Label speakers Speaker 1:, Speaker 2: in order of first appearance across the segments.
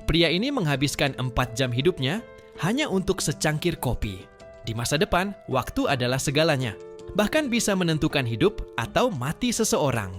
Speaker 1: Pria ini menghabiskan 4 jam hidupnya hanya untuk secangkir kopi. Di masa depan, waktu adalah segalanya. Bahkan bisa menentukan hidup atau mati seseorang.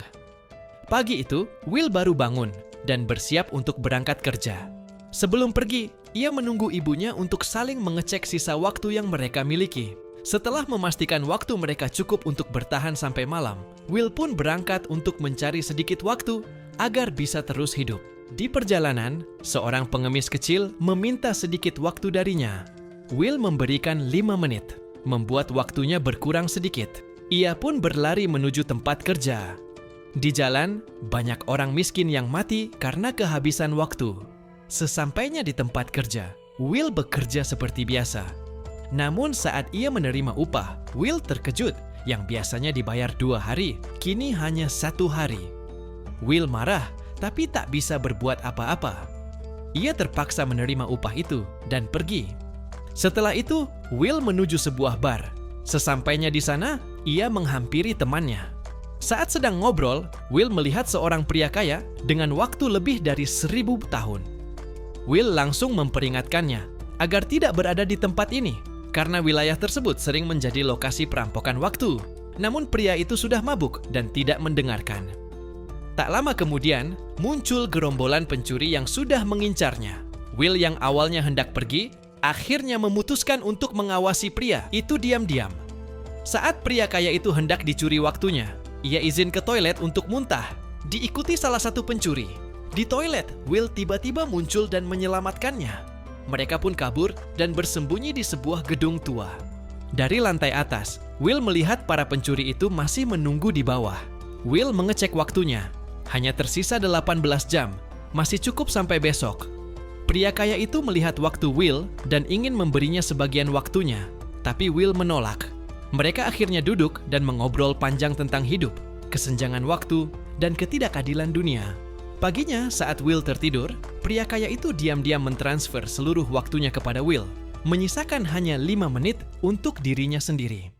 Speaker 1: Pagi itu, Will baru bangun dan bersiap untuk berangkat kerja. Sebelum pergi, ia menunggu ibunya untuk saling mengecek sisa waktu yang mereka miliki. Setelah memastikan waktu mereka cukup untuk bertahan sampai malam, Will pun berangkat untuk mencari sedikit waktu agar bisa terus hidup. Di perjalanan, seorang pengemis kecil meminta sedikit waktu darinya. Will memberikan 5 menit, membuat waktunya berkurang sedikit. Ia pun berlari menuju tempat kerja. Di jalan, banyak orang miskin yang mati karena kehabisan waktu. Sesampainya di tempat kerja, Will bekerja seperti biasa. Namun saat ia menerima upah, Will terkejut yang biasanya dibayar 2 hari, kini hanya 1 hari. Will marah, tapi tak bisa berbuat apa-apa. Ia terpaksa menerima upah itu dan pergi. Setelah itu, Will menuju sebuah bar. Sesampainya di sana, ia menghampiri temannya. Saat sedang ngobrol, Will melihat seorang pria kaya dengan waktu lebih dari 1000 tahun. Will langsung memperingatkannya agar tidak berada di tempat ini karena wilayah tersebut sering menjadi lokasi perampokan waktu. Namun pria itu sudah mabuk dan tidak mendengarkan. Tak lama kemudian, muncul gerombolan pencuri yang sudah mengincarnya. Will yang awalnya hendak pergi, akhirnya memutuskan untuk mengawasi pria itu diam-diam. Saat pria kaya itu hendak dicuri waktunya, ia izin ke toilet untuk muntah, diikuti salah satu pencuri. Di toilet, Will tiba-tiba muncul dan menyelamatkannya. Mereka pun kabur dan bersembunyi di sebuah gedung tua. Dari lantai atas, Will melihat para pencuri itu masih menunggu di bawah. Will mengecek waktunya. Hanya tersisa 18 jam, masih cukup sampai besok. Pria kaya itu melihat waktu Will dan ingin memberinya sebagian waktunya, tapi Will menolak. Mereka akhirnya duduk dan mengobrol panjang tentang hidup, kesenjangan waktu, dan ketidakadilan dunia. Paginya saat Will tertidur, pria kaya itu diam-diam mentransfer seluruh waktunya kepada Will, menyisakan hanya 5 menit untuk dirinya sendiri.